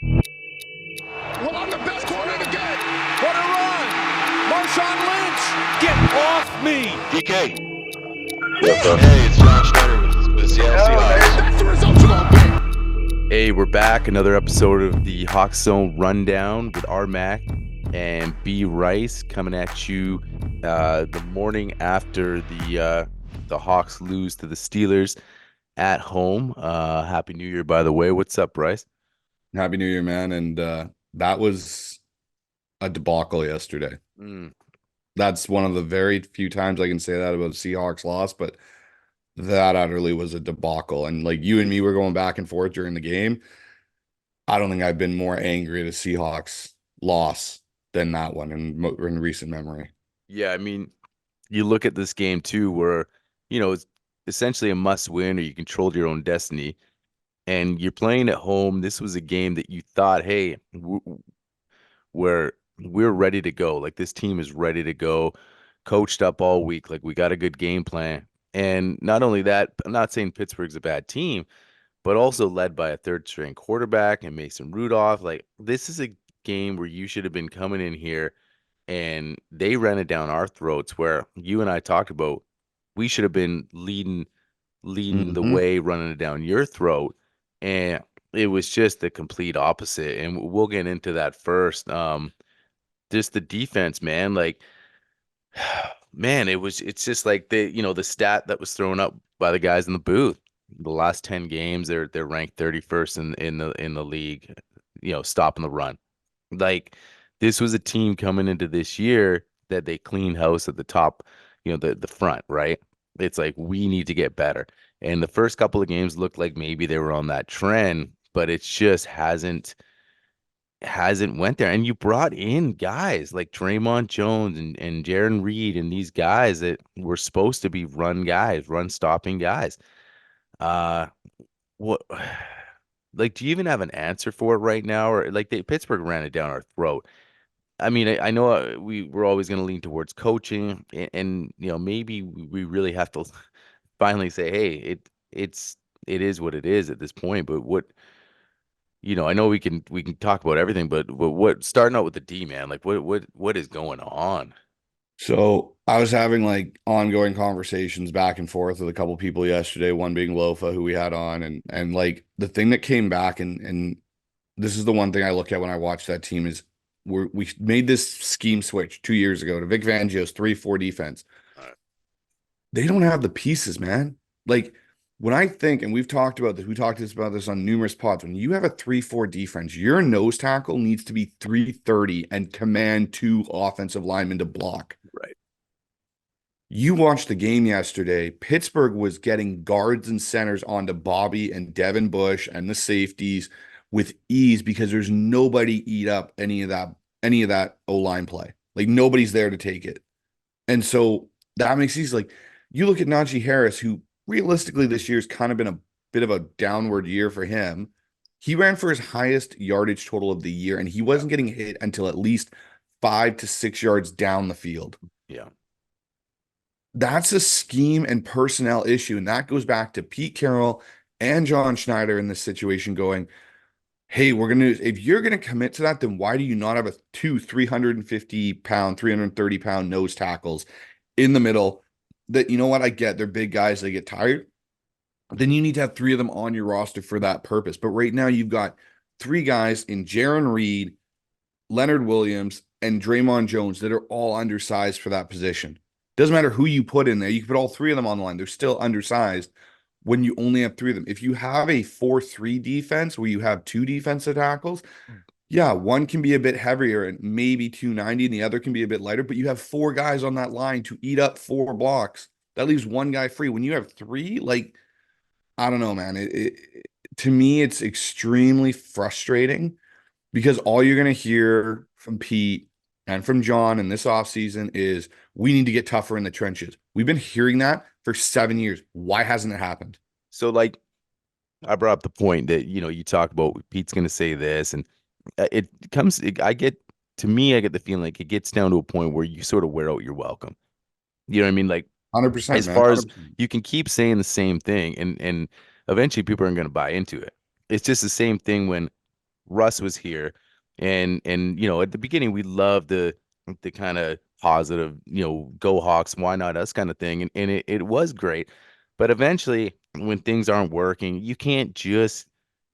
Well, I'm the best corner in the game. What a run. Marshawn Lynch. Get off me. DK. Hey, it's John Schneider with Seattle Seahawks. That's the result you want, big. Hey, we're back. Another episode of the Hawks Zone Rundown with R Mac and B Rice coming at you the morning after the Hawks lose to the Steelers at home. Happy New Year, by the way. What's up, Bryce? Happy New Year, man. And that was a debacle yesterday. That's one of the very few times I can say that about a Seahawks loss, but that utterly was a debacle. And like you and me were going back and forth during the game. I don't think I've been more angry at a Seahawks loss than that one in recent memory. Yeah, I mean, you look at this game too, where, it's essentially a must win or you controlled your own destiny. And you're playing at home. This was a game that you thought, hey, we're ready to go. Like, this team is ready to go, coached up all week. Like, we got a good game plan. And not only that, I'm not saying Pittsburgh's a bad team, but also led by a third-string quarterback and Mason Rudolph. Like, this is a game where you should have been coming in here, and they ran it down our throats, where you and I talked about we should have been leading the way, running it down your throat. And it was just the complete opposite. And we'll get into that first. Just the defense, man. Like, man, it's just like the stat that was thrown up by the guys in the booth. The last 10 games, they're ranked 31st in the league, stopping the run. Like, this was a team coming into this year that they cleaned house at the top, the front, right? It's like, we need to get better. And the first couple of games looked like maybe they were on that trend, but it just hasn't went there. And you brought in guys like Draymond Jones and Jaron Reed and these guys that were supposed to be run stopping guys. What, like, do you even have an answer for it right now? Or like Pittsburgh ran it down our throat. I mean, I know we're always going to lean towards coaching and maybe we really have to finally say, hey, it is what it is at this point. But what, I know we can talk about everything, but what, starting out with the D, man, like what is going on? So I was having like ongoing conversations back and forth with a couple people yesterday, one being Lofa, who we had on, and like the thing that came back, and this is the one thing I look at when I watch that team is we made this scheme switch 2 years ago to Vic Fangio's 3-4 defense. They don't have the pieces, man. Like, when I think, and we've talked about this, about this on numerous pods, when you have a 3-4 defense, your nose tackle needs to be 330 and command 2 offensive linemen to block. Right. You watched the game yesterday. Pittsburgh was getting guards and centers onto Bobby and Devin Bush and the safeties with ease because there's nobody eat up any of that O-line play. Like, nobody's there to take it. And so that makes it like, you look at Najee Harris, who realistically this year's kind of been a bit of a downward year for him. He ran for his highest yardage total of the year, and he wasn't getting hit until at least 5 to 6 yards down the field. Yeah. That's a scheme and personnel issue. And that goes back to Pete Carroll and John Schneider in this situation going, hey, if you're going to commit to that, then why do you not have 350-pound, 330-pound nose tackles in the middle that, you know what, I get, they're big guys, they get tired. Then you need to have 3 of them on your roster for that purpose. But right now you've got 3 guys in Jaron Reed, Leonard Williams, and Draymond Jones that are all undersized for that position. Doesn't matter who you put in there. You can put all 3 of them on the line. They're still undersized when you only have 3 of them. If you have a 4-3 defense where you have 2 defensive tackles, yeah, one can be a bit heavier and maybe 290, and the other can be a bit lighter, but you have 4 guys on that line to eat up 4 blocks. That leaves 1 guy free. When you have 3, like, I don't know, man. To me, it's extremely frustrating because all you're going to hear from Pete and from John in this offseason is we need to get tougher in the trenches. We've been hearing that for 7 years. Why hasn't it happened? So, like, I brought up the point that, you talk about Pete's going to say this, and I get the feeling like it gets down to a point where you sort of wear out your welcome. You know what I mean? Like, 100%. As far as you can keep saying the same thing, and eventually people aren't going to buy into it. It's just the same thing when Russ was here, and at the beginning we loved the kind of positive, go Hawks, why not us kind of thing, and it was great. But eventually, when things aren't working, you can't just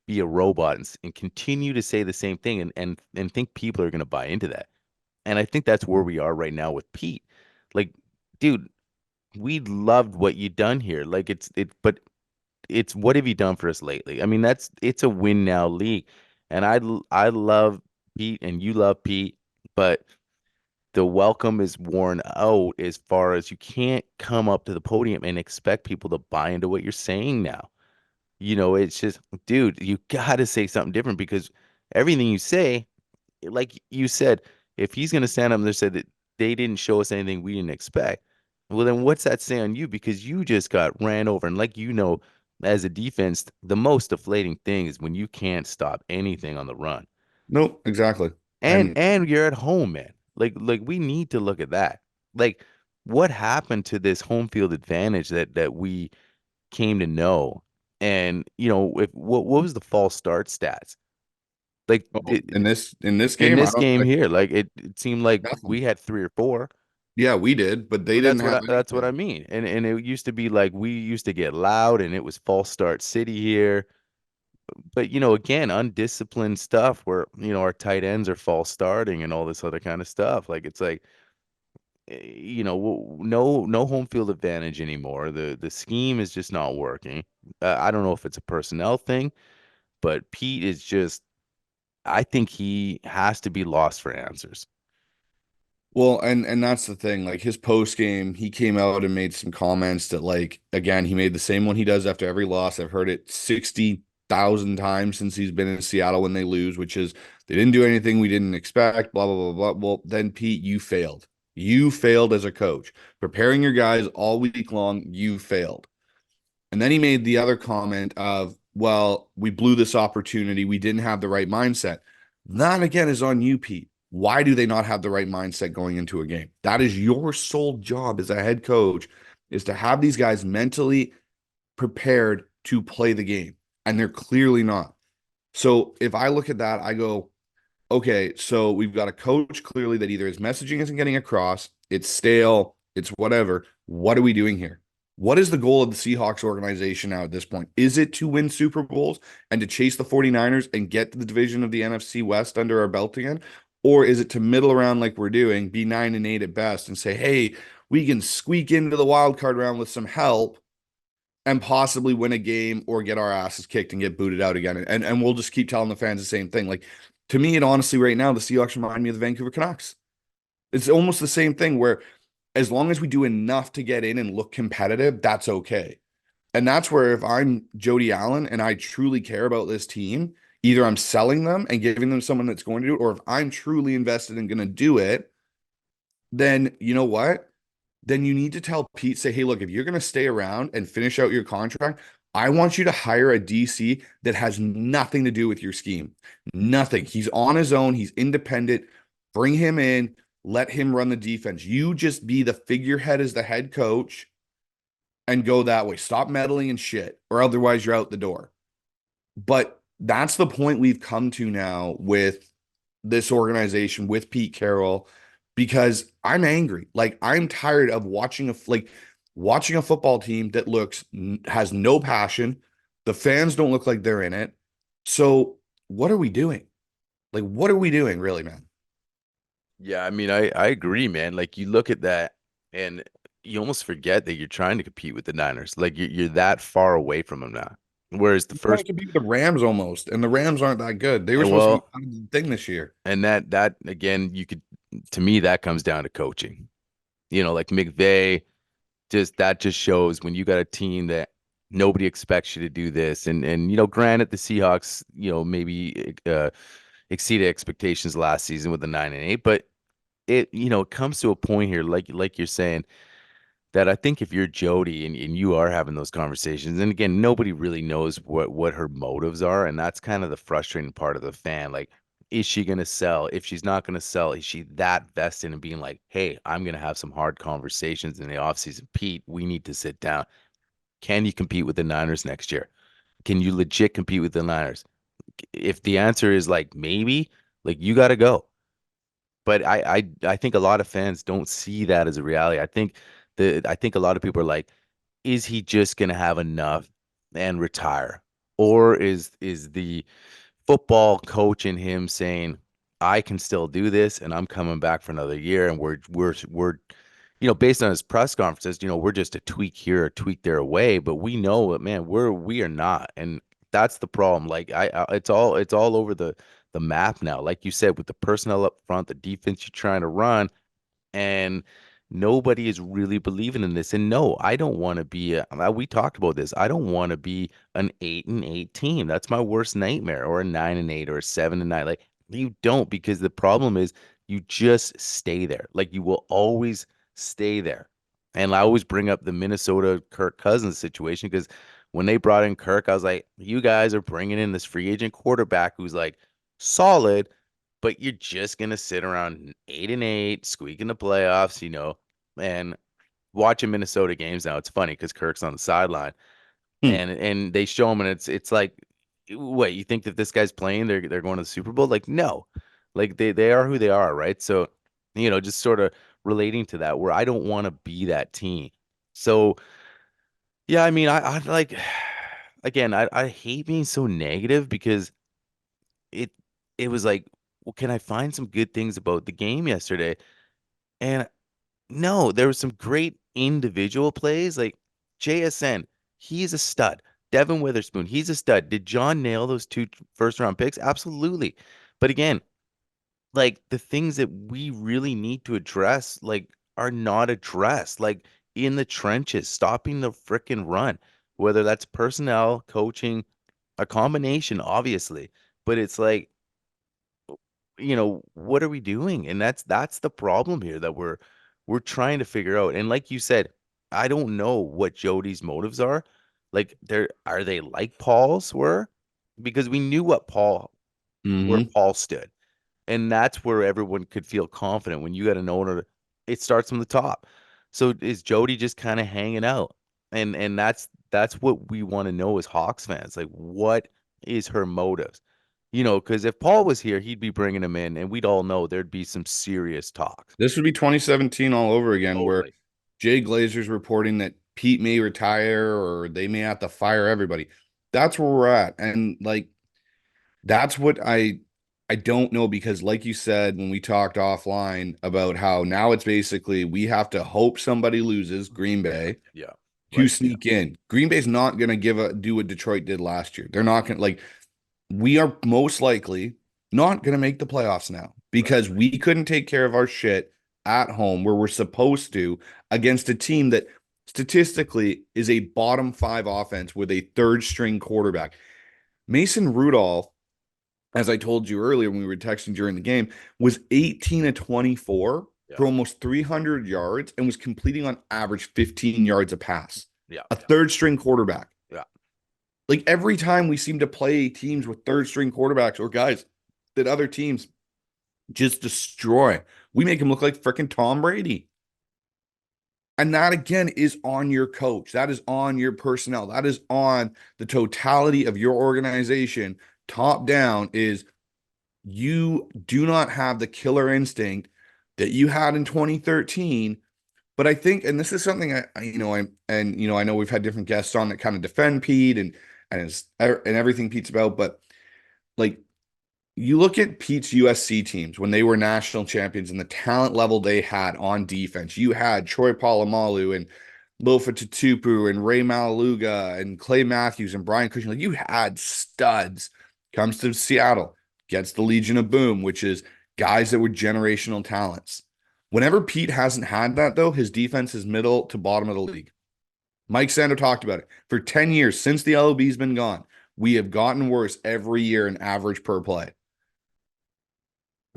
be a robot and continue to say the same thing and think people are going to buy into that. And I think that's where we are right now with Pete. Like, dude, we loved what you done here. Like but it's what have you done for us lately? I mean, it's a win now league. And I love Pete and you love Pete, but the welcome is worn out as far as you can't come up to the podium and expect people to buy into what you're saying now. It's just, dude, you got to say something different because everything you say, like you said, if he's going to stand up and say that they didn't show us anything we didn't expect, well, then what's that say on you? Because you just got ran over. And like, as a defense, the most deflating thing is when you can't stop anything on the run. Nope, exactly. And you're at home, man. Like we need to look at that. Like, what happened to this home field advantage that we came to know? And what was the false start stats? Like In this in game, I this don't game like here, like it seemed like nothing. we had three or four. Yeah, we did, but they But didn't that's have that's what I anything. mean. And it used to be like we used to get loud and it was false start city here. But again, undisciplined stuff where our tight ends are false starting and all this other kind of stuff. Like it's like no home field advantage anymore. The scheme is just not working. I don't know if it's a personnel thing, but Pete is just I think he has to be lost for answers. Well, and that's the thing. Like his post game, he came out and made some comments that, like, again, he made the same one he does after every loss. I've heard it 60,000 times since he's been in Seattle when they lose, which is they didn't do anything we didn't expect, blah, blah, blah, blah. Well, then Pete, you failed. You failed as a coach. Preparing your guys all week long, you failed. And then he made the other comment of, well, we blew this opportunity. We didn't have the right mindset. That again is on you, Pete. Why do they not have the right mindset going into a game? That is your sole job as a head coach, is to have these guys mentally prepared to play the game. And they're clearly not. So if I look at that, I go, okay, so we've got a coach clearly that either his messaging isn't getting across, it's stale, it's whatever. What are we doing here? What is the goal of the Seahawks organization now at this point? Is it to win Super Bowls and to chase the 49ers and get to the division of the NFC West under our belt again? Or is it to middle around like we're doing, be 9-8 at best, and say, hey, we can squeak into the wild card round with some help and possibly win a game or get our asses kicked and get booted out again? And we'll just keep telling the fans the same thing. Like, to me, it honestly, right now, the Seahawks remind me of the Vancouver Canucks. It's almost the same thing where as long as we do enough to get in and look competitive, that's okay. And that's where if I'm Jody Allen and I truly care about this team, either I'm selling them and giving them someone that's going to do it, or if I'm truly invested and going to do it, then you know what? Then you need to tell Pete, say, hey, look, if you're going to stay around and finish out your contract, I want you to hire a DC that has nothing to do with your scheme. Nothing. He's on his own. He's independent. Bring him in. Let him run the defense. You just be the figurehead as the head coach and go that way. Stop meddling and shit, or otherwise you're out the door. But that's the point we've come to now with this organization, with Pete Carroll, because I'm angry. Like, I'm tired of watching a football team that has no passion. The fans don't look like they're in it. So what are we doing? Like, what are we doing, really, man? Yeah, I mean, I agree, man. Like you look at that and you almost forget that you're trying to compete with the Niners. Like you're that far away from them now. Whereas the We're trying first, to compete with the Rams almost, and the Rams aren't that good. They were and supposed to be well, kind of the thing this year. and that again, to me, that comes down to coaching. Like McVay, that just shows when you got a team that nobody expects you to do this. And granted, the Seahawks, maybe exceeded expectations last season with the 9-8, but it comes to a point here, like you're saying, that I think if you're Jody and you are having those conversations, and again, nobody really knows what her motives are, and that's kind of the frustrating part of the fan. Like, is she gonna sell? If she's not gonna sell, is she that vested in being like, hey, I'm gonna have some hard conversations in the offseason? Pete, we need to sit down. Can you compete with the Niners next year? Can you legit compete with the Niners? if the answer is like maybe, like you got to go. But I think a lot of fans don't see that as a reality. I think a lot of people are like, is he just gonna have enough and retire? Or is the football coach in him saying, I can still do this and I'm coming back for another year, and we're based on his press conferences, we're just a tweak here, a tweak there away, but we know that, man, we are not. And that's the problem. Like it's all over the map now. Like you said, with the personnel up front, the defense you're trying to run, and nobody is really believing in this. And no, I don't want to be we talked about this. I don't want to be an 8-8 team. That's my worst nightmare. Or a 9-8 or a 7-9. Like, you don't, because the problem is you just stay there. Like, you will always stay there. And I always bring up the Minnesota Kirk Cousins situation, because when they brought in Kirk, I was like, you guys are bringing in this free agent quarterback who's like solid, but you're just gonna sit around 8-8, squeak in the playoffs, and watching Minnesota games now. It's funny because Kirk's on the sideline, Hmm. and they show him, and it's like, wait, you think that this guy's playing? They're going to the Super Bowl? Like, no, like they are who they are, right? So, just sort of relating to that, where I don't want to be that team. So yeah, I mean, I like, again, I hate being so negative, because it it was like, well, can I find some good things about the game yesterday? And no, there was some great individual plays. Like JSN, he's a stud. Devin Witherspoon, he's a stud. Did John nail those two first round picks? Absolutely. But again, like, the things that we really need to address, like, are not addressed. Like, in the trenches, stopping the frickin' run, whether that's personnel, coaching, a combination, obviously. But it's like, what are we doing? And that's the problem here that we're trying to figure out. And like you said, I don't know what Jody's motives are. Like, are they like Paul's were? Because we knew where Hmm. Paul stood. And that's where everyone could feel confident. When you got an owner, it starts from the top. So is Jody just kind of hanging out? And that's what we want to know as Hawks fans. Like, what is her motives? Because if Paul was here, he'd be bringing him in, and we'd all know there'd be some serious talks. This would be 2017 all over again, where Totally. Jay Glazer's reporting that Pete may retire or they may have to fire everybody. That's where we're at. And like, that's what I don't know, because like you said when we talked offline about how now it's basically we have to hope somebody loses, Green Bay, Yeah. to Right. Yeah. sneak in. Green Bay's not going to do what Detroit did last year. They're not going to, like, we are most likely not going to make the playoffs now Right. because we couldn't take care of our shit at home where we're supposed to, against a team that statistically is a bottom 5 offense with a third string quarterback. Mason Rudolph, as I told you earlier when we were texting during the game, was 18 of 24 Yeah. for almost 300 yards and was completing on average 15 yards a pass. Yeah. A third string quarterback. Yeah. Like, every time we seem to play teams with third string quarterbacks or guys that other teams just destroy, we make him look like freaking Tom Brady. And that, again, is on your coach. That is on your personnel. That is on the totality of your organization. Top down is, you do not have the killer instinct that you had in 2013. But I think, and this is something I know we've had different guests on that kind of defend Pete and everything Pete's about, but like, you look at Pete's USC teams when they were national champions and the talent level they had on defense. You had Troy Polamalu and Lofa Tatupu and Ray Malaluga and Clay Matthews and Brian Cushing. Like, you had studs. Comes to Seattle, gets the Legion of Boom, which is guys that were generational talents. Whenever Pete hasn't had that, though, his defense is middle to bottom of the league. Mike Sando talked about it. For 10 years, since the LOB's been gone, we have gotten worse every year in average per play.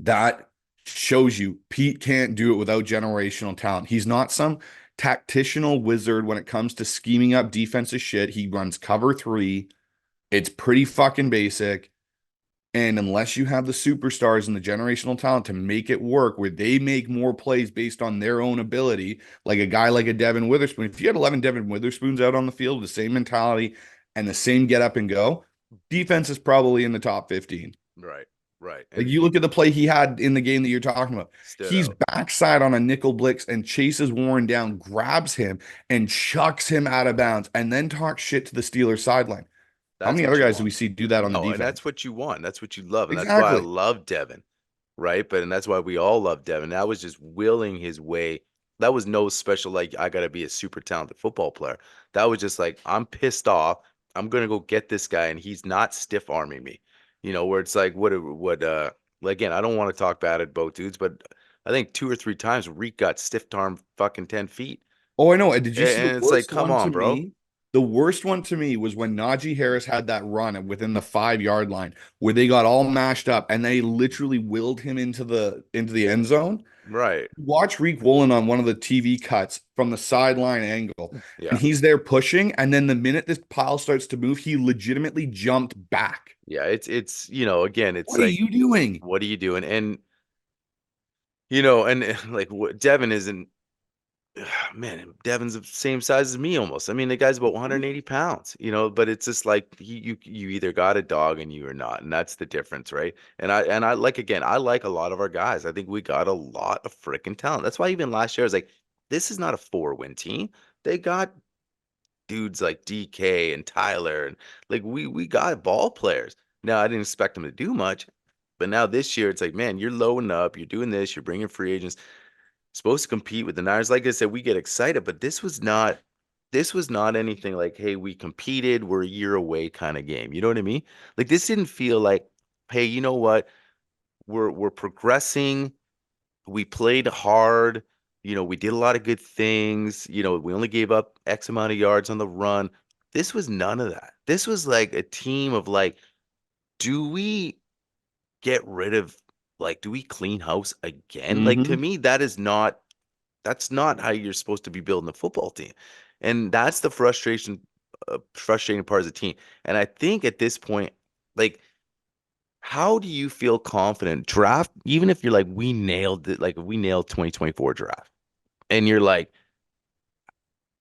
That shows you Pete can't do it without generational talent. He's not some tactical wizard when it comes to scheming up defensive shit. He runs cover 3. It's pretty fucking basic. And unless you have the superstars and the generational talent to make it work, where they make more plays based on their own ability, like a guy like a Devin Witherspoon, if you had 11 Devin Witherspoons out on the field with the same mentality and the same get up and go, defense is probably in the top 15. Right. Right. Like And you look at the play he had in the game that you're talking about. stood He's out. backside on a nickel blitz and chases Warren down, grabs him and chucks him out of bounds, and then talks shit to the Steelers sideline. How That's many other what you guys do want. we see do that on the No, and defense? that's what you want. That's what you love. And that's why I Exactly. love Devin. Right. And that's why we all love Devin. That was just willing his way. That was no special, like, I got to be a super talented football player. That was just like, I'm pissed off. I'm going to go get this guy, and he's not stiff arming me. Where it's like, again, I don't want to talk bad at both dudes, but I think 2 or 3 times Reek got stiff armed fucking 10 feet. Oh, I know. And did you see the And it's like, worst come one to on, bro. me? The worst one to me was when Najee Harris had that run within the 5 yard line where they got all mashed up and they literally willed him into the end zone. Right. Watch Reek Woolen on one of the TV cuts from the sideline angle, Yeah. and he's there pushing. And then the minute this pile starts to move, he legitimately jumped back. Yeah. Again, it's What are like, you doing? what are you doing? And, like, what Devin isn't. Man, Devin's the same size as me almost. I mean, the guy's about 180 pounds, but it's just like you either got a dog and you are not, and that's the difference, right? And I like, again, I like a lot of our guys. I think we got a lot of freaking talent. That's why even last year I was like, this is not a 4-win team. They got dudes like DK and Tyler, and like we got ball players. Now I didn't expect them to do much, but now this year it's like, man, you're loading up, you're doing this, you're bringing free agents supposed to compete with the Niners. Like I said, we get excited, but this was not anything like, hey, we competed, we're a year away kind of game. You know what I mean? Like, this didn't feel like, hey, you know what? We're progressing. We played hard. We did a lot of good things. We only gave up X amount of yards on the run. This was none of that. This was like a team of like, do we get rid of, like, do we clean house again? Like, to Mm-hmm. me, that's not how you're supposed to be building a football team. And that's the frustrating part as a team. And I think at this point, like, how do you feel confident draft, even if you're like, we nailed it, like if we nailed 2024 draft, and you're like,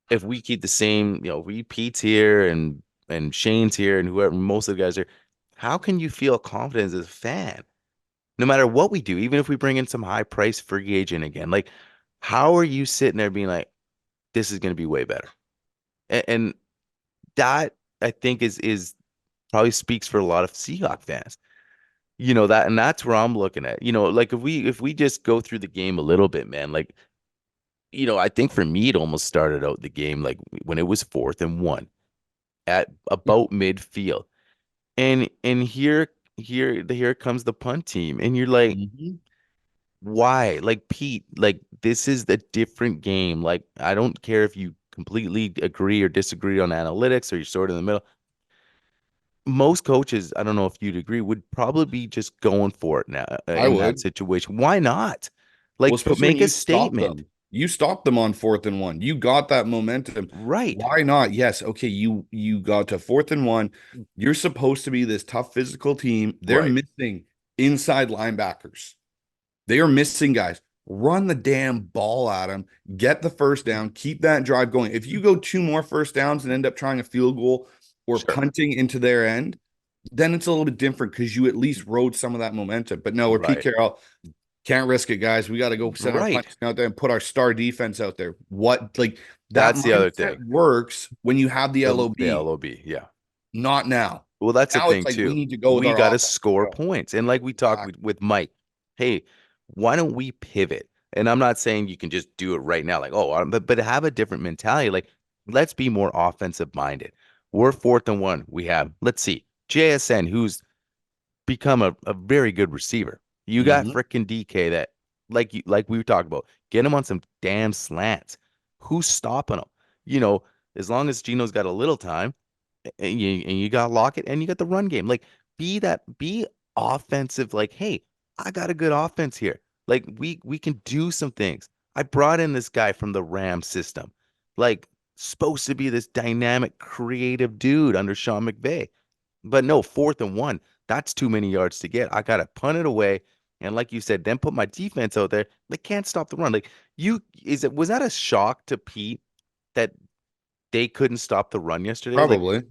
if we keep the same, we Pete's here and Shane's here and whoever, most of the guys are, how can you feel confident as a fan? No matter what we do, even if we bring in some high price free agent again, like, how are you sitting there being like, this is going to be way better? And that, I think, is probably speaks for a lot of Seahawks fans. And that's where I'm looking at. Like, if we just go through the game a little bit, man, like, I think for me it almost started out the game like when it was 4th and 1 at about midfield. And here comes the punt team. And you're like, Mm-hmm. why? Like, Pete, like, this is a different game. Like, I don't care if you completely agree or disagree on analytics or you're sort of in the middle. Most coaches, I don't know if you'd agree, would probably be just going for it now I in that would. situation. Why not? Well, Like, especially when make a you stop statement. them. You stopped them on 4th and 1. You got that momentum. Right. Why not? Yes. Okay. You got to 4th and 1. You're supposed to be this tough physical team. They're Right. missing inside linebackers. They are missing guys. Run the damn ball at them. Get the first down. Keep that drive going. If you go 2 more first downs and end up trying a field goal or Sure. punting into their end, then it's a little bit different because you at least rode some of that momentum. But no, we're Pete Right. Carroll. Can't risk it, guys. We got to go send our Right. punches out there and put our star defense out there. What, like, that That's the other mindset thing. works when you have the The LOB, LOB. Yeah. not now. Well, that's the Now it's thing like we too. need to go with We our got to offense. score points. And like we talked Exactly. with Mike, hey, why don't we pivot? And I'm not saying you can just do it right now, like, oh, but have a different mentality. Like, let's be more offensive minded. We're 4th and 1. We have, let's see, JSN, who's become a very good receiver. You got Mm-hmm. freaking DK that, like we were talking about, get him on some damn slants. Who's stopping him? You know, as long as Gino's got a little time, and you got Lockett and you got the run game. Like, be offensive. Like, hey, I got a good offense here. Like, we can do some things. I brought in this guy from the Ram system, like, supposed to be this dynamic, creative dude under Sean McVay. But no, 4th and 1, that's too many yards to get. I gotta punt it away. And like you said, then put my defense out there. They can't stop the run. Like, was that a shock to Pete that they couldn't stop the run yesterday? Like, Probably.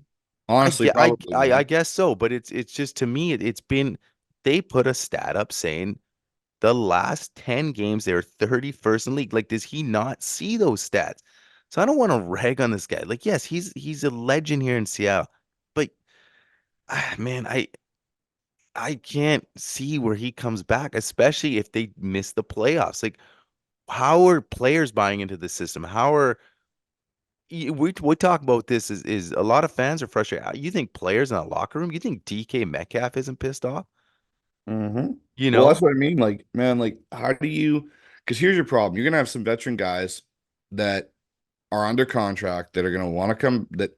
Honestly, probably, I man. guess so, but it's just to me it's been they put a stat up saying the last 10 games they're 31st in league. Like, does he not see those stats? So I don't want to rag on this guy. Like, yes, he's a legend here in Seattle, but man, I can't see where he comes back, especially if they miss the playoffs. Like, how are players buying into the system? How are we talk about this is a lot of fans are frustrated. You think players in the locker room? You think DK Metcalf isn't pissed off? Hmm. You Well, that's know? what I mean. Like, man, like, how do you? Because here's your problem. You're gonna have some veteran guys that are under contract that are gonna want to come that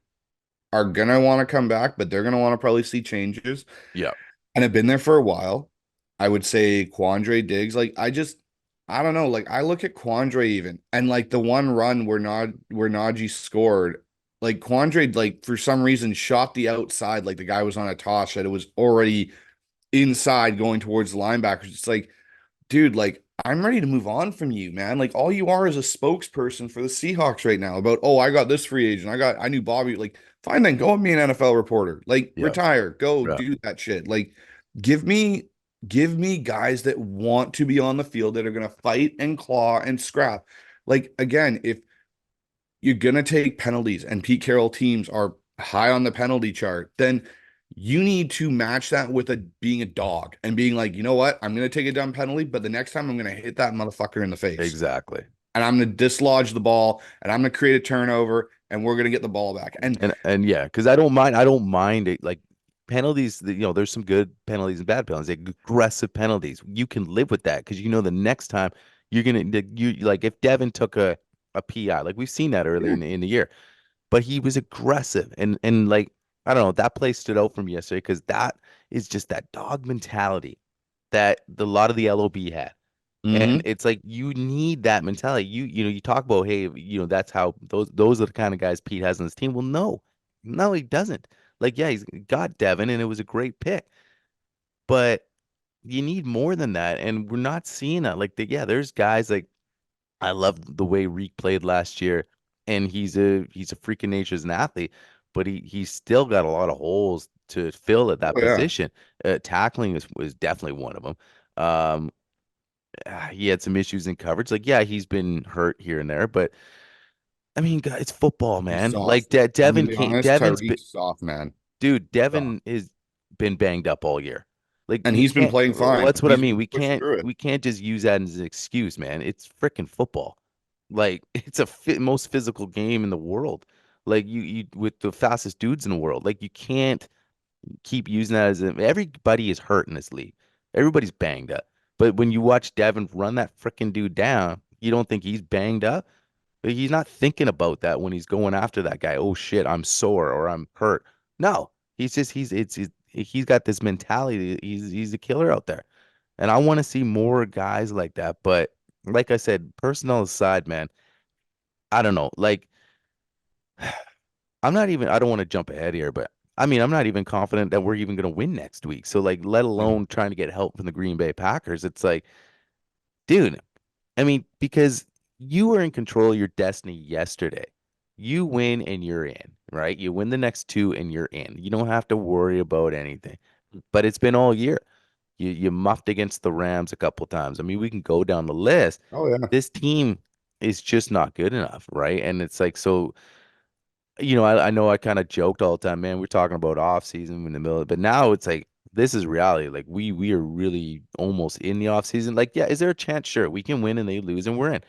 are gonna want to come back, but they're gonna want to probably see changes Yeah. and have been there for a while. I would say Quandre Diggs. Like, I don't know. Like, I look at Quandre even and like the one run where Najee scored. Like Quandre, like for some reason, shot the outside like the guy was on a toss that it was already inside going towards the linebackers. It's like, dude, like I'm ready to move on from you, man. Like all you are is a spokesperson for the Seahawks right now about, oh, I got this free agent. I knew Bobby. Like, fine then, go and be an NFL reporter. Like, Yeah. retire. Go Yeah. do that shit. Like, give me give me guys that want to be on the field that are gonna fight and claw and scrap. Like again, if you're gonna take penalties and Pete Carroll teams are high on the penalty chart, then you need to match that with a being a dog and being like, you know what? I'm gonna take a dumb penalty, but the next time I'm gonna hit that motherfucker in the face. Exactly. And I'm gonna dislodge the ball and I'm gonna create a turnover and we're gonna get the ball back. And And yeah, because I don't mind it. Like penalties, there's some good penalties and bad penalties, like aggressive penalties. You can live with that because the next time you're gonna you like if Devin took a PI, like we've seen that early yeah, in the year, but he was aggressive and like I don't know, that play stood out from yesterday because that is just that dog mentality that a lot of the LOB had. And mm-hmm. it's like you need that mentality. You talk about, hey, that's how those are the kind of guys Pete has on his team. Well, no, no, he doesn't. Like, yeah, he's got Devin, and it was a great pick, but you need more than that, and we're not seeing that. Like, yeah, there's guys like I love the way Reek played last year, and he's a freak of nature as an athlete, but he's still got a lot of holes to fill at that Oh yeah. position. Tackling was definitely one of them. Um, he had some issues in coverage. Like, yeah, he's been hurt here and there, but I mean, it's football, He's man. soft. Like I'm gonna Devin be can't. honest, Devin's been, Tyreek's soft, man. dude. Soft. Devin has been banged up all year. Like And we he's been can't. playing Well, fine. that's what I He's mean. been pushing through it. We can't just use that as an excuse, man. It's freaking football. Like it's a most physical game in the world. Like you with the fastest dudes in the world. Like you can't keep using that as everybody is hurt in this league. Everybody's banged up. But when you watch Devin run that freaking dude down, you don't think he's banged up. But he's not thinking about that when he's going after that guy. Oh shit, I'm sore or I'm hurt. No, he's just he's got this mentality. He's a killer out there, and I want to see more guys like that. But like I said, personnel aside, man, I don't know. Like I'm not even. I don't want to jump ahead here, but I mean, I'm not even confident that we're even going to win next week. So like, let alone trying to get help from the Green Bay Packers. It's like, dude. I mean, because you were in control of your destiny yesterday. You win and you're in, right? You win the next two and you're in. You don't have to worry about anything. But it's been all year. You muffed against the Rams a couple times. I mean, we can go down the list. Oh yeah. This team is just not good enough, right? And it's like so, I know I kind of joked all the time, man. We're talking about off season in the middle, but now it's like this is reality. Like we are really almost in the off season. Like, yeah, is there a chance? Sure, we can win and they lose and we're in.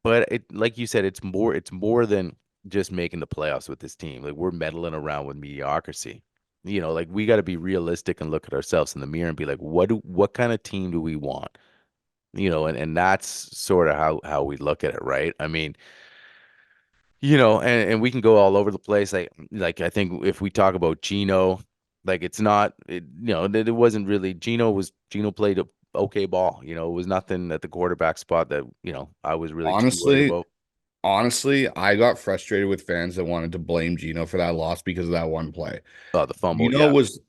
But like you said, it's more than just making the playoffs with this team. Like we're meddling around with mediocrity. Like we got to be realistic and look at ourselves in the mirror and be like, what kind of team do we want? And that's sort of how we look at it, right? I mean, and we can go all over the place. Like I think if we talk about Gino, like it's not, it wasn't really Gino played a okay ball. It was nothing at the quarterback spot that I was really too worried Honestly, about. I got frustrated with fans that wanted to blame Gino for that loss because of that one play. Oh, the fumble, Gino yeah, was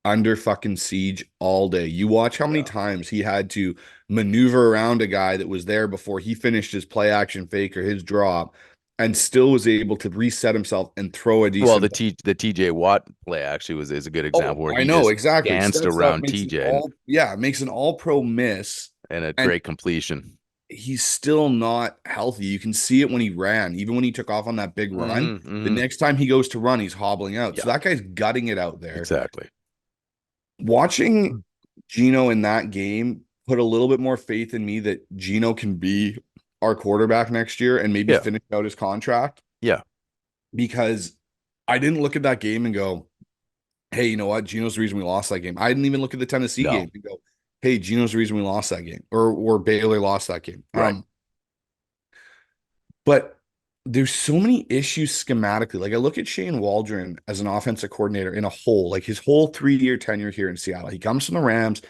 under fucking siege all day. You watch how many yeah, times he had to maneuver around a guy that was there before he finished his play action fake or his drop. and still was able to reset himself and throw a Well, decent. the TJ Watt play actually is a good example Oh, where I he know just exactly. danced Sets up, around makes an TJ makes an all pro miss, and a and great completion. he's still not healthy. You can see it when he ran, even when he took off on that big run. The next time he goes to run, he's hobbling out. Yeah, So that guy's gutting it out there. exactly. Watching Gino in that game put a little bit more faith in me that Gino can be our quarterback next year and maybe Yeah, finish out his contract, yeah, because I didn't look at that game and go, hey, you know what? Gino's the reason we lost that game. I didn't even look at the Tennessee no, game and go, hey, Gino's the reason we lost that game, or Baylor lost that game. right. But there's so many issues schematically. Like I look at Shane Waldron as an offensive coordinator in a whole, like his whole 3-year tenure here in Seattle. He comes from the Rams,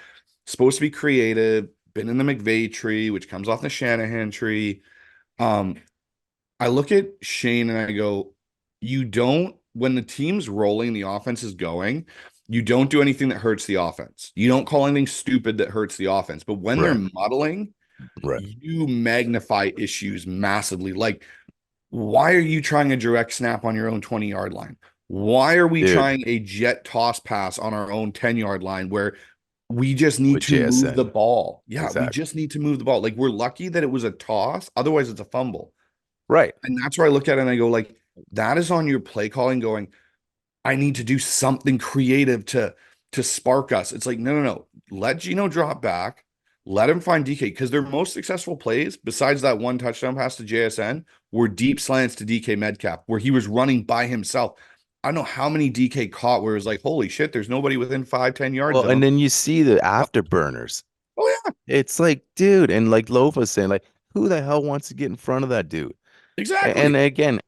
supposed to be creative, been in the McVay tree, which comes off the Shanahan tree. Um, I look at Shane and I go, you don't, when the team's rolling, the offense is going, you don't do anything that hurts the offense. You don't call anything stupid that hurts the offense. But when they're Right. muddling, Right. you magnify issues massively. Like, why are you trying a direct snap on your own 20-yard line? Why are we Dude. trying a jet toss pass on our own 10-yard line where we just need With to move the JSN. ball? Yeah, we Exactly. just need to move the ball. Like, we're lucky that it was a toss. Otherwise, it's a fumble. Right. And that's where I look at it and I go, like, that is on your play calling going, I need to do something creative to spark us. It's like, no. Let Gino drop back. Let him find DK, because their most successful plays, besides that one touchdown pass to JSN, were deep slants to DK Metcalf, where he was running by himself. I don't know how many DK caught where it was like, holy shit, there's nobody within 5-10 yards Well, of and him. then you see the afterburners. Oh, yeah, It's like, dude, and like Lofa's saying, like, who the hell wants to get in front of that dude? And exactly. again,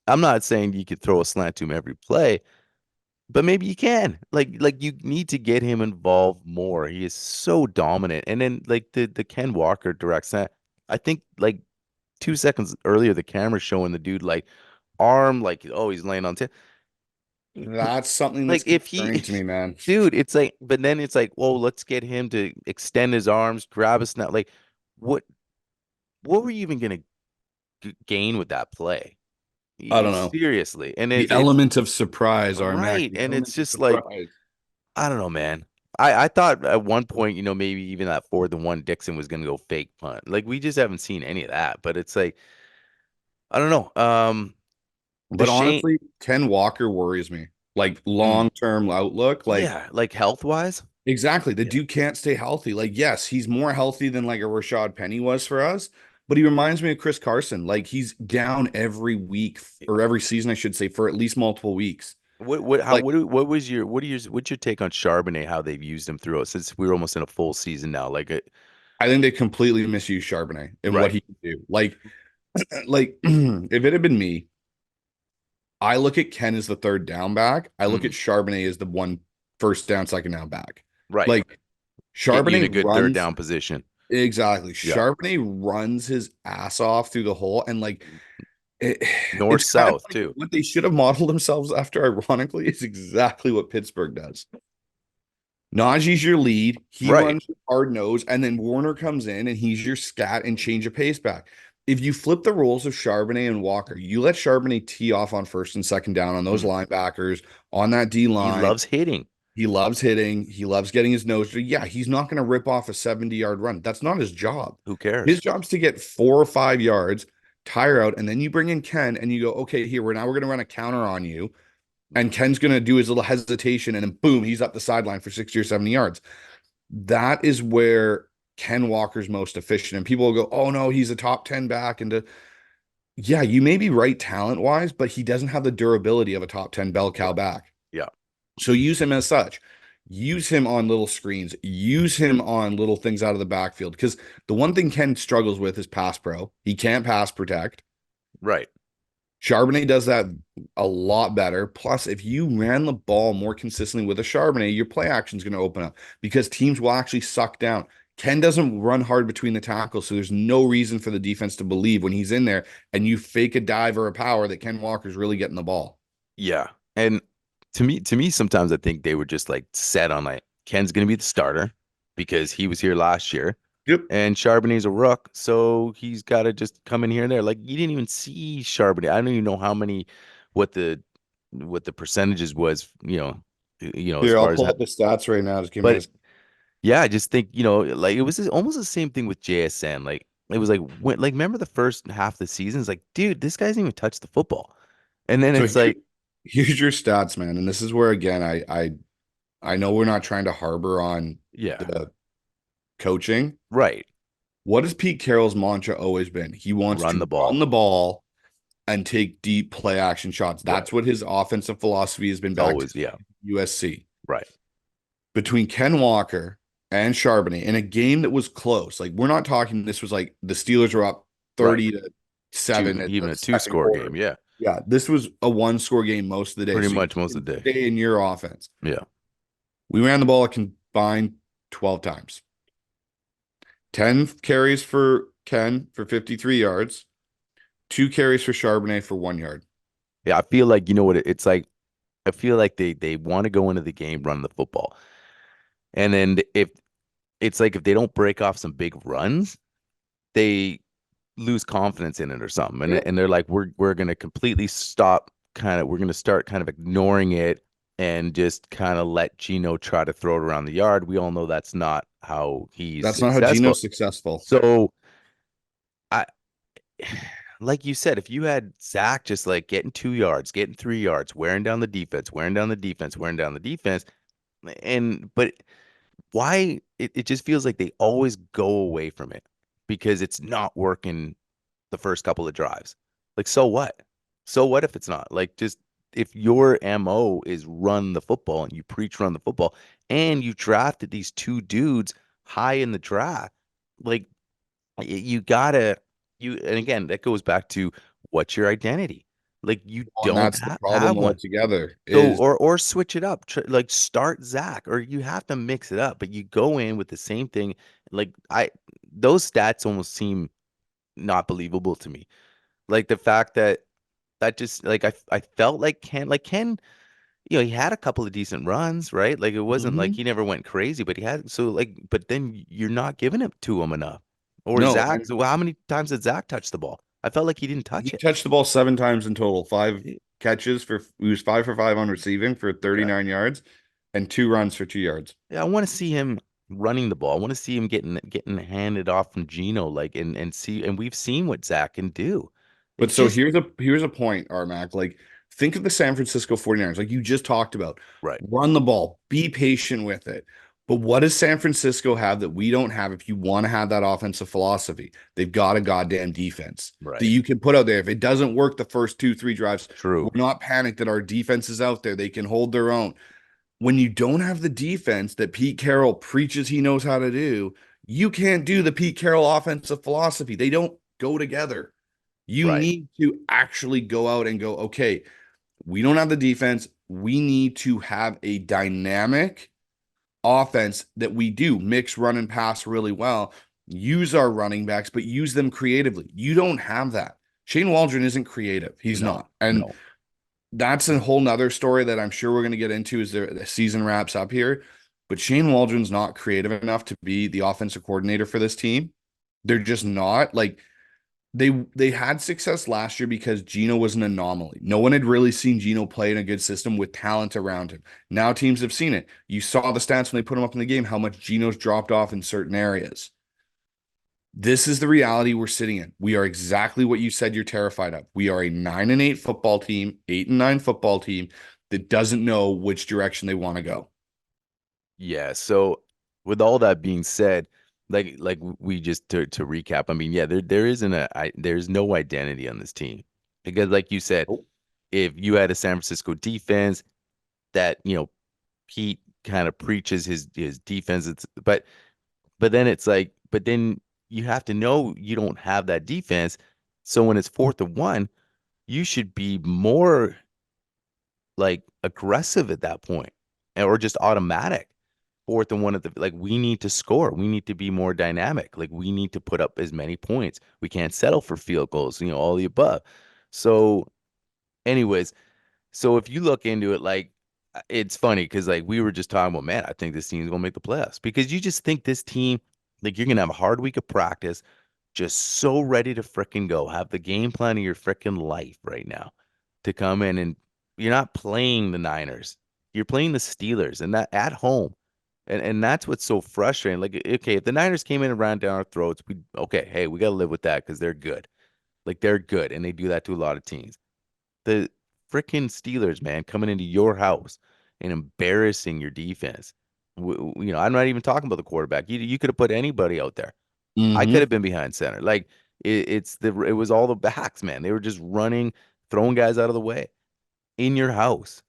I'm not saying you could throw a slant to him every play, but maybe you can. Like you need to get him involved more. He is so dominant. And then like the Ken Walker direct slant, I think like 2 seconds earlier, the camera showing the dude like arm, like, oh, he's laying on 10. That's something that's Like if he, concerning to me, man. dude, it's like, but then it's like, well, let's get him to extend his arms, grab a snap. Like, what, what were you even gonna gain with that play? I don't know. Seriously, and The it's element of surprise, our Mac. right, The and it's element of just like, surprise. I don't know, man. I thought at one point, maybe even that 4th-and-1 Dixon was gonna go fake punt. Like we just haven't seen any of that. But it's like, I don't know. The But Shane, honestly, Ken Walker worries me. Like mm, long-term outlook, like yeah, like health wise, exactly. The yeah, dude can't stay healthy. Like, yes, he's more healthy than like a Rashad Penny was for us, but he reminds me of Chris Carson. Like he's down every week or every season, I should say, for at least multiple weeks. Like, what's your take on Charbonnet? How they've used him throughout since we were almost in a full season now? Like, I think they completely misuse Charbonnet and what right, he can do. Like if it had been me, I look at Ken as the third down back. I look at mhm, Charbonnet as the one first down, second down back. right, Like get you in a Charbonnet good third runs down position. exactly. Yeah, Charbonnet runs his ass off through the hole, and like it, north it's kind of south like too. what they should have modeled themselves after. Ironically, is exactly what Pittsburgh does. Najee's your lead. He Right. runs hard nose, and then Warner comes in and he's your scat and change of pace back. If you flip the roles of Charbonnet and Walker, you let Charbonnet tee off on first and second down on those Mhm. linebackers on that D He line. loves hitting. He loves hitting. He loves getting his nose. Yeah, he's not going to rip off a 70-yard run. That's not his job. Who His cares? job's to get 4 or 5 yards, tire out, and then you bring in Ken and you go, okay, here, we're going to run a counter on you. And Ken's going to do his little hesitation, and then boom, he's up the sideline for 60 or 70 yards. That is where Ken Walker's most efficient. And people will go, oh no, he's a top 10 back. Yeah, you may be right talent wise, but he doesn't have the durability of a top 10 bell cow Yeah. back. Yeah. So use him as such. Use him on little screens. Use him on little things out of the backfield. Because the one thing Ken struggles with is pass pro. He can't pass protect. Right. Charbonnet does that a lot better. Plus, if you ran the ball more consistently with a Charbonnet, your play action is going to open up because teams will actually suck down. Ken doesn't run hard between the tackles, so there's no reason for the defense to believe when he's in there and you fake a dive or a power that Ken Walker's really getting the ball. Yeah. And to me, sometimes I think they were just like set on like Ken's gonna be the starter because he was here last year. Yep. And Charbonnet's a rook, so he's got to just come in here and there. Like you didn't even see Charbonnet. I don't even know how many, what the percentages was. As Here, I'll far as pull up the stats right now. Just give me a but yeah, I just think like it was almost the same thing with JSN. Like it was like when remember the first half of the season? It's like, dude, this guy's even touched the football, and then So it's like, here's your stats, man. And this is where again I know we're not trying to harbor on yeah, the coaching. right, What has Pete Carroll's mantra always been? He wants run the to ball, run the ball and take deep play action shots. right, That's what his offensive philosophy has been back to always, yeah, USC. right, Between Ken Walker and Charbonnet in a game that was close. Like we're not talking this was like the Steelers were up right. 30-7 at Even the a two second score quarter. game, yeah, Yeah, this was a one-score game most of the day. pretty So you much most can of the day, stay in your offense. yeah. We ran the ball a combined 12 times. 10 carries for Ken for 53 yards, 2 carries for Charbonnet for 1 yard. Yeah, I feel like what it's like. I feel like they want to go into the game run the football, and then if it's like if they don't break off some big runs, they lose confidence in it or something, and they're like, we're gonna completely stop. We're gonna start kind of ignoring it and just kind of let Gino try to throw it around the yard. We all know that's not how he's That's not how successful. Gino's successful. So I like you said, if you had Zach just like getting 2 yards, getting 3 yards, wearing down the defense, wearing down the defense, wearing down the defense, but why it just feels like they always go away from it because it's not working the first couple of drives. Like, so what? So what if it's not? Like, just if your MO is run the football and you preach run the football and you drafted these two dudes high in the draft, like you gotta and again that goes back to what's your identity. Like you And don't that's the have problem one. altogether So is or switch it up. Like start Zach, or you have to mix it up, but you go in with the same thing. Like those stats almost seem not believable to me. Like the fact that just like I felt like Ken, he had a couple of decent runs, right? Like it wasn't like Mhm. he never went crazy, but he had so like but then you're not giving it to him enough. Or No, Zach, and so how many times did Zach touch the ball? I felt like he didn't he touch it. touched the ball 7 times in total. 5 catches for he was 5 for 5 on receiving for Okay. 39 yards and 2 runs for 2 yards. Yeah, I want to see him running the ball. I want to see him getting handed off from Gino, like and see and we've seen what Zach can do. But It's so just here's a point, Armac. Like think of the San Francisco 49ers, like you just talked about. right, Run the ball, be patient with it. But what does San Francisco have that we don't have if you want to have that offensive philosophy? They've got a goddamn defense that right. you can put out there. If it doesn't work the first 2, 3 drives, True. we're not panicked that our defense is out there. They can hold their own. When you don't have the defense that Pete Carroll preaches he knows how to do, you can't do the Pete Carroll offensive philosophy. They don't go together. You Right. need to actually go out and go, okay, we don't have the defense. We need to have a dynamic offense that we do mix run and pass really well. Use our running backs, but use them creatively. You don't have that. Shane Waldron isn't creative. He's No, not. And no. that's a whole nother story that I'm sure we're going to get into as the season wraps up here. But Shane Waldron's not creative enough to be the offensive coordinator for this team. They're just not. Like they had success last year because Gino was an anomaly. No one had really seen Gino play in a good system with talent around him. Now teams have seen it. You saw the stats when they put him up in the game, how much Gino's dropped off in certain areas. This is the reality we're sitting in. We are exactly what you said you're terrified of. We are a 9-8 football team, 8-9 football team that doesn't know which direction they want to go. Yeah. So with all that being said, like we just to recap, I mean, yeah, there isn't there's no identity on this team because like you said, Nope. if you had a San Francisco defense that, Pete kind of preaches his defense, but then it's like, but then you have to know you don't have that defense. So when it's 4th and 1, you should be more like aggressive at that point, or just automatic 4th and 1 at the like we need to score. We need to be more dynamic. Like we need to put up as many points. We can't settle for field goals, all the above. So, anyways, so if you look into it, like it's funny because like we were just talking about, man, I think this team's gonna make the playoffs because you just think this team Like you're gonna have a hard week of practice, just so ready to frickin' go. Have the game plan of your frickin' life right now to come in, and you're not playing the Niners. You're playing the Steelers, and that at home. And that's what's so frustrating. Like, okay, if the Niners came in and ran down our throats, we okay, hey, we gotta live with that because they're good. Like they're good, and they do that to a lot of teams. The frickin' Steelers, man, coming into your house and embarrassing your defense. I'm not even talking about the quarterback. You could have put anybody out there. I could Mm-hmm. have been behind center. Like it was all the backs, man. They were just running, throwing guys out of the way in your house.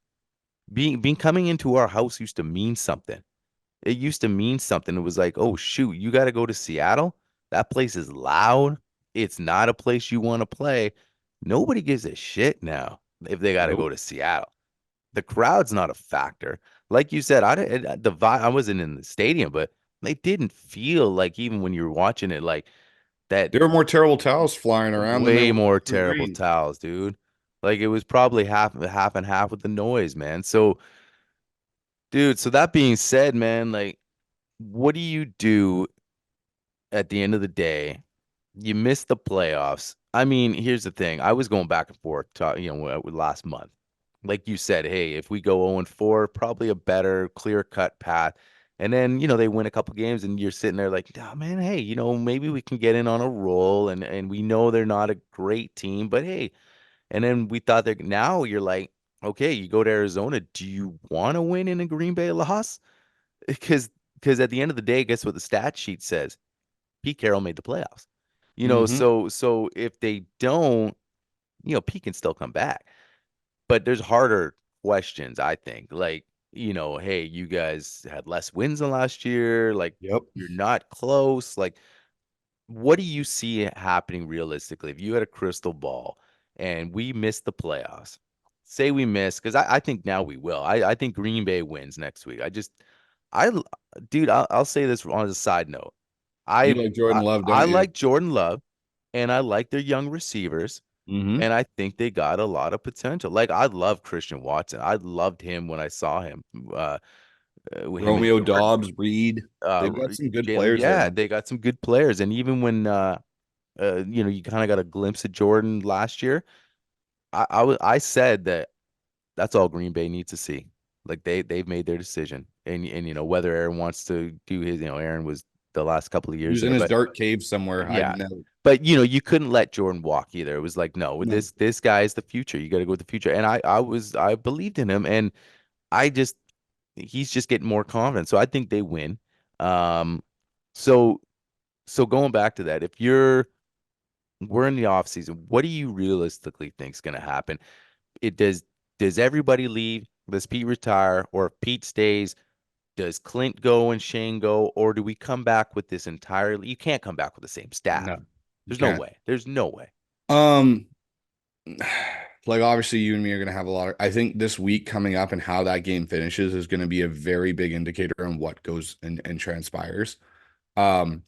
Being coming into our house used to mean something. It used to mean something. It was like, oh shoot, you got to go to Seattle. That place is loud. It's not a place you want to play. Nobody gives a shit now if they got to go Nope. to Seattle. The crowd's not a factor. Like you said, the vibe. I wasn't in the stadium, but they didn't feel like even when you were watching it, like that. There were more terrible towels flying around than there Way were more for terrible green. towels, dude. Like it was probably half and half with the noise, man. So, dude, so that being said, man, like what do you do at the end of the day? You miss the playoffs. I mean, here's the thing. I was going back and forth, last month. Like you said, hey, if we go 0-4, probably a better clear-cut path. And then, they win a couple games and you're sitting there like, oh, man, hey, maybe we can get in on a roll and we know they're not a great team, but hey, and then we thought that now you're like, okay, you go to Arizona. Do you want to win in a Green Bay loss? Because at the end of the day, guess what the stat sheet says? Pete Carroll made the playoffs. Mm-hmm. So if they don't, Pete can still come back. But there's harder questions, I think. Like, hey, you guys had less wins than last year. Like, Yep. you're not close. Like, what do you see happening realistically? If you had a crystal ball and we missed the playoffs, say we miss, because I think now we will. I think Green Bay wins next week. I, dude, I'll say this on a side note. You I, like Jordan I Love, I don't you? like Jordan Love and I like their young receivers. Mm-hmm. And I think they got a lot of potential. Like I love Christian Watson. I loved him when I saw him. Him and Romeo Jordan, Dobbs, Reed. They've got some good Jalen. players there, Yeah, man. they got some good players. And even when you kind of got a glimpse of Jordan last year, I said that that's all Green Bay needs to see. Like they've made their decision. And whether Aaron wants to do his, Aaron was the last couple of He years was in there, his but dark cave somewhere yeah. hiding out. But you couldn't let Jordan walk either. It was like, no, No. this guy is the future. You got to go with the future. And I believed in him, and I just he's just getting more confident. So I think they win. Um, so going back to that, if we're in the off season, what do you realistically think is going to happen? It does everybody leave? Does Pete retire? Or if Pete stays, does Clint go and Shane go? Or do we come back with this entirely? You can't come back with the same staff. No, you There's no can't. way. There's no way. Um, like obviously you and me are gonna have a lot of I think this week coming up and how that game finishes is gonna be a very big indicator on what goes and transpires. Um,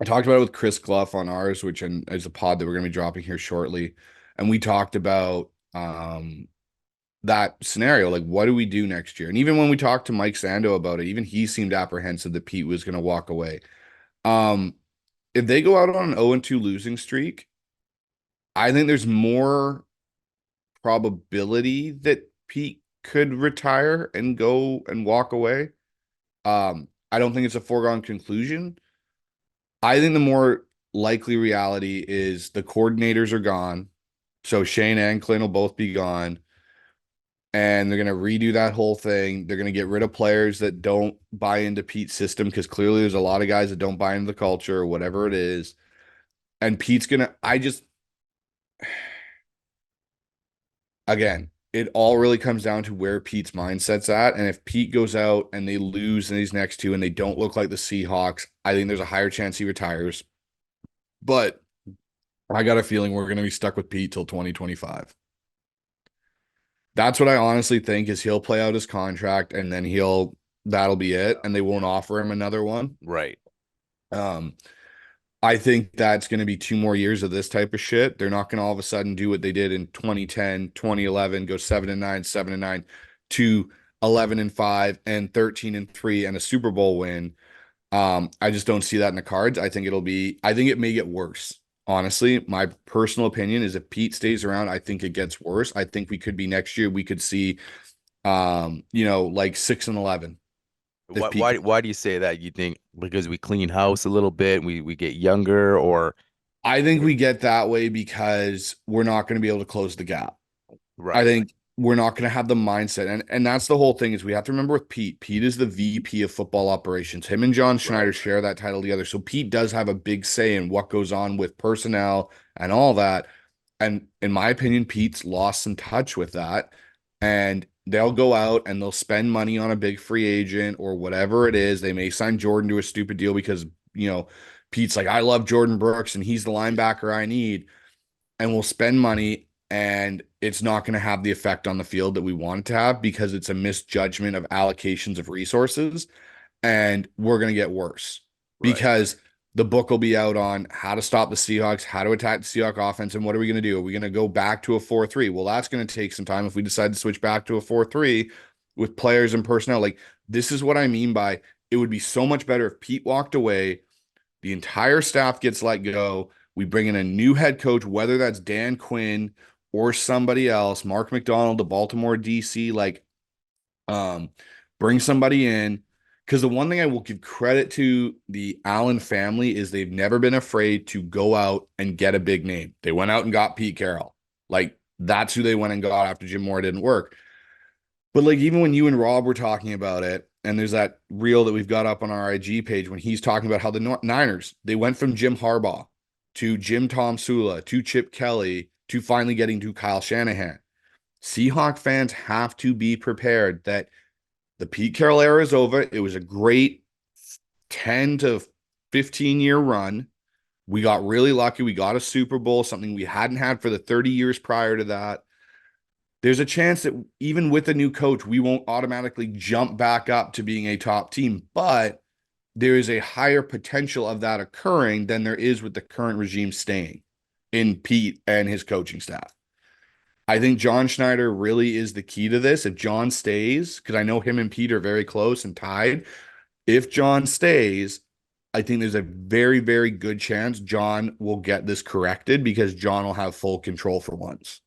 I talked about it with Chris Clough on ours, which is a pod that we're gonna be dropping here shortly. And we talked about that scenario, like what do we do next year? And even when we talked to Mike Sando about it, even he seemed apprehensive that Pete was gonna walk away. Um, if they go out on an 0-2 losing streak, I think there's more probability that Pete could retire and go and walk away. I don't think it's a foregone conclusion. I think the more likely reality is the coordinators are gone. So Shane and Clint will both be gone. And they're going to redo that whole thing. They're going to get rid of players that don't buy into Pete's system because clearly there's a lot of guys that don't buy into the culture or whatever it is. And Pete's going to, again, it all really comes down to where Pete's mindset's at. And if Pete goes out and they lose in these next two and they don't look like the Seahawks, I think there's a higher chance he retires. But I got a feeling we're going to be stuck with Pete till 2025. That's what I honestly think is he'll play out his contract and then that'll be it. And they won't offer him another one. Right. Um, I think that's going to be 2 more years of this type of shit. They're not going to all of a sudden do what they did in 2010, 2011, go 7-9, 7-9 to 11-5 and 13-3 and a Super Bowl win. I just don't see that in the cards. I think it may get worse. Honestly, my personal opinion is if Pete stays around, I think it gets worse. I think we could be next year, we could see like 6-11 if Pete. Why do you say that? You think because we clean house a little bit, we get younger, or I think we get that way because we're not going to be able to close the gap. I right, think we're not going to have the mindset. And that's the whole thing is we have to remember with Pete. Pete is the VP of football operations. Him and John Schneider right, share that title together. So Pete does have a big say in what goes on with personnel and all that. And in my opinion, Pete's lost some touch with that. And they'll go out and they'll spend money on a big free agent or whatever it is. They may sign Jordan to a stupid deal because, Pete's like, I love Jordan Brooks and he's the linebacker I need. And we'll spend money and it's not going to have the effect on the field that we want it to have because it's a misjudgment of allocations of resources. And we're going to get worse right. because the book will be out on how to stop the Seahawks, how to attack the Seahawks offense, and what are we going to do? Are we going to go back to a 4-3? Well, that's going to take some time if we decide to switch back to a 4-3 with players and personnel. Like, this is what I mean by it would be so much better if Pete walked away, the entire staff gets let go. We bring in a new head coach, whether that's Dan Quinn or somebody else, Mark McDonald, the Baltimore DC, um, bring somebody in. Because the one thing I will give credit to the Allen family is they've never been afraid to go out and get a big name. They went out and got Pete Carroll. Like, that's who they went and got after Jim Moore didn't work. But like even when you and Rob were talking about it, and there's that reel that we've got up on our IG page when he's talking about how the Niners, they went from Jim Harbaugh to Jim Tom Sula to Chip Kelly to finally getting to Kyle Shanahan. Seahawk fans have to be prepared that the Pete Carroll era is over. It was a great 10 to 15-year run. We got really lucky. We got a Super Bowl, something we hadn't had for the 30 years prior to that. There's a chance that even with a new coach, we won't automatically jump back up to being a top team, but there is a higher potential of that occurring than there is with the current regime staying in Pete and his coaching staff. I think John Schneider really is the key to this. If John stays, because I know him and Pete are very close and tied, if John stays, I think there's a very, very good chance John will get this corrected because John will have full control for once.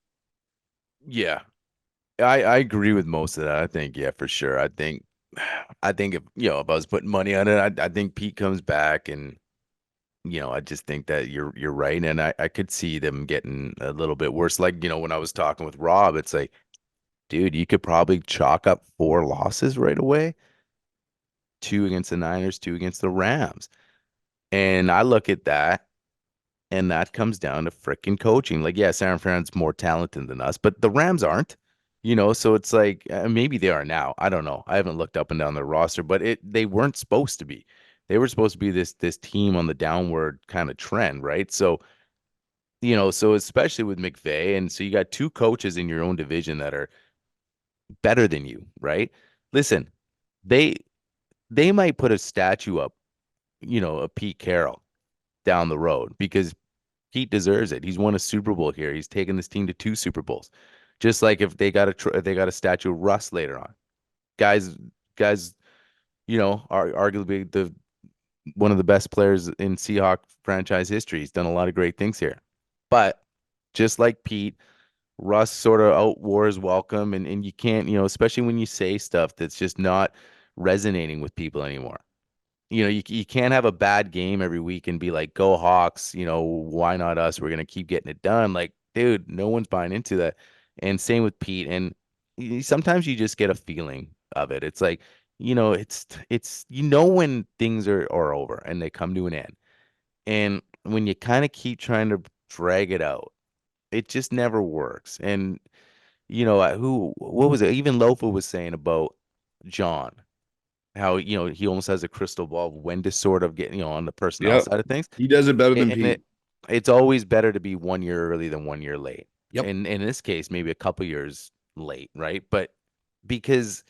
Yeah, I agree with most of that. I think, yeah, for sure. I think if I was putting money on it, I think Pete comes back, and I just think that you're right, and I could see them getting a little bit worse. Like, when I was talking with Rob, it's like, dude, you could probably chalk up 4 losses right away. 2 against the Niners, 2 against the Rams. And I look at that, and that comes down to freaking coaching. Like, yeah, San Fran's more talented than us, but the Rams aren't. So it's like maybe they are now. I don't know. I haven't looked up and down their roster, but they weren't supposed to be. They were supposed to be this team on the downward kind of trend, right? So, so especially with McVay, and so you got 2 coaches in your own division that are better than you, right? Listen, they they might put a statue up, of Pete Carroll down the road because Pete deserves it. He's won a Super Bowl here. He's taken this team to 2 Super Bowls. Just like if they got a statue of Russ later on. Guys, are arguably the one of the best players in Seahawk franchise history. He's done a lot of great things here. But just like Pete, Russ sort of outwore his welcome, and you can't, especially when you say stuff that's just not resonating with people anymore. You can't have a bad game every week and be like, go Hawks, why not us? We're gonna keep getting it done. Like, dude, no one's buying into that. And same with Pete. And sometimes you just get a feeling of it. It's like, it's when things are over and they come to an end. And when you kind of keep trying to drag it out, it just never works. And what was it? Even Lofa was saying about John, how he almost has a crystal ball of when to sort of get on the personnel Yep. side of things. He does it better than And Pete. it's always better to be 1 year early than 1 year late. Yep. And in this case, maybe a couple years late, right? But because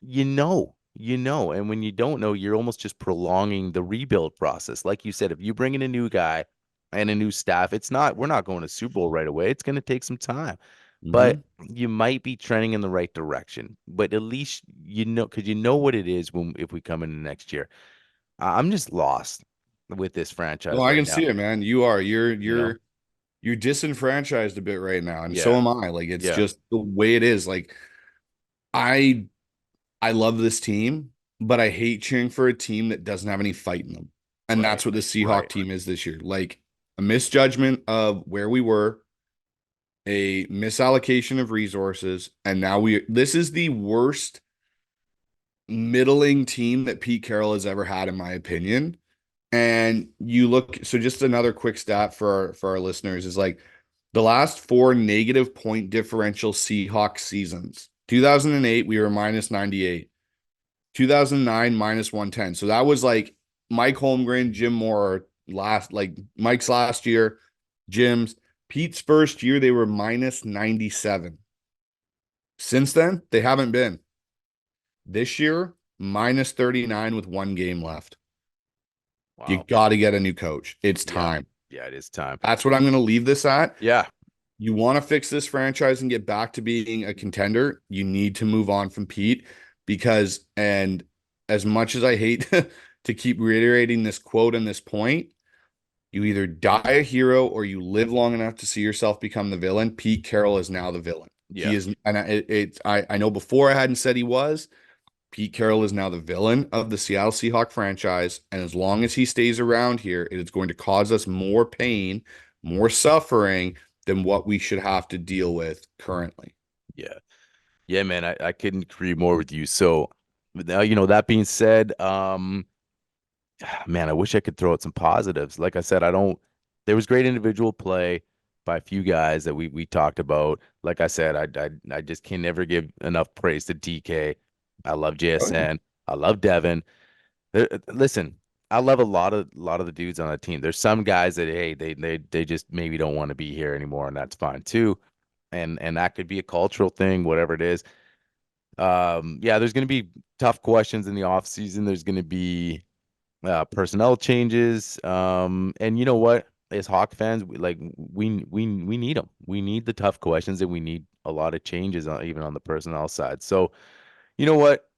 and when you don't know, you're almost just prolonging the rebuild process. Like you said, if you bring in a new guy and a new staff, we're not going to Super Bowl right away. It's going to take some time, Mm-hmm. but you might be trending in the right direction. But at least because you know what it is if we come into next year. I'm just lost with this No, franchise I right can now. see it, man. You are. You know? You're disenfranchised a bit right now, and so Yeah. am I. Like it's Yeah. just the way it is. Like I I love this team, but I hate cheering for a team that doesn't have any fight in them. And Right. that's what the Seahawk Right. team is this year. Like a misjudgment of where we were, a misallocation of resources, and now this is the worst middling team that Pete Carroll has ever had, in my opinion. And you look, so just another quick stat for our listeners is like the last four negative point differential Seahawks seasons. 2008, we were minus 98. 2009, minus 110. So that was like Mike Holmgren, Jim Moore last, like Mike's last year, Jim's. Pete's first year, they were minus 97. Since then, they haven't been. This year, minus 39 with one game left. You Wow. got to get a new coach. It's Yeah. time. Yeah, it is time. That's what I'm going to leave this at. Yeah. You want to fix this franchise and get back to being a contender, you need to move on from Pete because, and as much as I hate to keep reiterating this quote and this point, you either die a hero or you live long enough to see yourself become the villain. Pete Carroll is now the villain. Yeah. He is, and I know before I hadn't said he was. Pete Carroll is now the villain of the Seattle Seahawks franchise. And as long as he stays around here, it is going to cause us more pain, more suffering than what we should have to deal with currently. Yeah. Yeah, man, I couldn't agree more with you. So now, that being said, man, I wish I could throw out some positives. Like I said, there was great individual play by a few guys that we talked about. Like I said, I just can never give enough praise to DK. I love JSN. I love Devin. Listen, I love a lot of the dudes on the team. There's some guys that, hey, they just maybe don't want to be here anymore, and that's fine too. And that could be a cultural thing, whatever it is. Yeah, there's going to be tough questions in the off season. There's going to be personnel changes. And you know what? As Hawk fans, we need them. We need the tough questions, and we need a lot of changes even on the personnel side. So, you know what?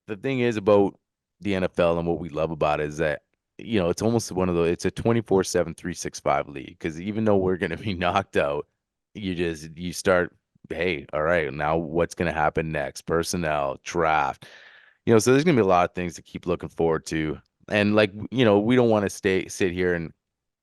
The thing is about the NFL and what we love about it is that, it's almost it's a 24/7, 365 league. Because even though we're going to be knocked out, you start, hey, all right, now what's going to happen next? Personnel, draft, so there's going to be a lot of things to keep looking forward to. And like, we don't want to sit here and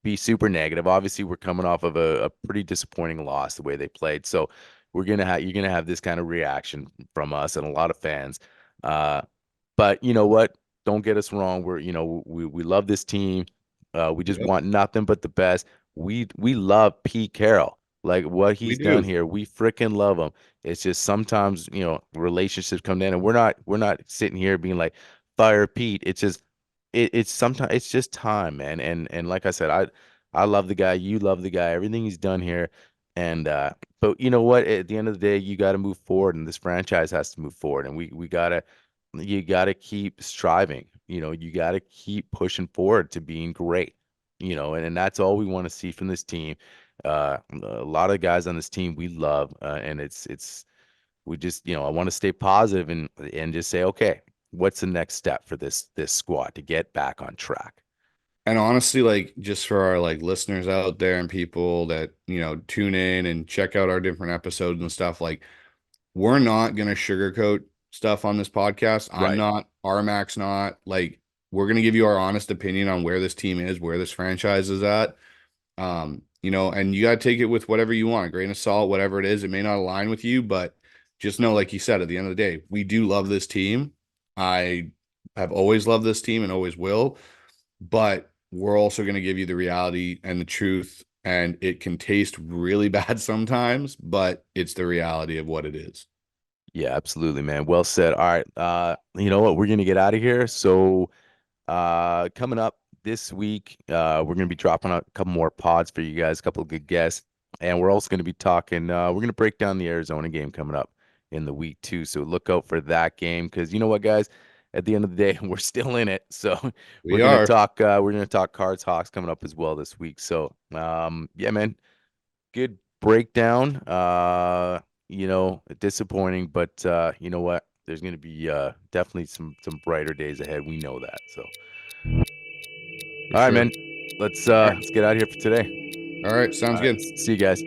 be super negative. Obviously, we're coming off of a pretty disappointing loss the way they played. So you're gonna have this kind of reaction from us and a lot of fans. But you know what? Don't get us wrong. We love this team. We just Yep, want nothing but the best. We love Pete Carroll. Like what we he's done do. here, we freaking love him. It's just sometimes, relationships come in and we're not sitting here being like fire Pete. It's just it's sometimes it's just time, man. And like I said, I love the guy, you love the guy, everything he's done here. And but you know what? At the end of the day, you got to move forward, and this franchise has to move forward, and we gotta you gotta keep striving. You gotta keep pushing forward to being great. And that's all we want to see from this team. A lot of guys on this team we love, and it's we just I want to stay positive and just say, okay, what's the next step for this squad to get back on track? And honestly, like just for our like listeners out there and people that, tune in and check out our different episodes and stuff, like we're not going to sugarcoat stuff on this podcast. I'm Right. not, RMAC's not. Like, we're going to give you our honest opinion on where this team is, where this franchise is at. And you got to take it with whatever you want, a grain of salt, whatever it is. It may not align with you, but just know, like you said, at the end of the day, we do love this team. I have always loved this team and always will, but we're also going to give you the reality and the truth. And it can taste really bad sometimes, but it's the reality of what it is. Yeah, absolutely, man. Well said. All right. You know what? We're gonna get out of here. So coming up this week, we're gonna be dropping a couple more pods for you guys, a couple of good guests. And we're also gonna be talking, we're gonna break down the Arizona game coming up in the week too. So look out for that game because you know what, guys? At the end of the day, we're still in it. So We are. we're gonna talk Cards Hawks coming up as well this week. So yeah, man, good breakdown. Disappointing, but you know what? There's going to be definitely some brighter days ahead. We know that. So All right, sure. man. Let's right. let's get out of here for today. All right, sounds All right, good. see you guys.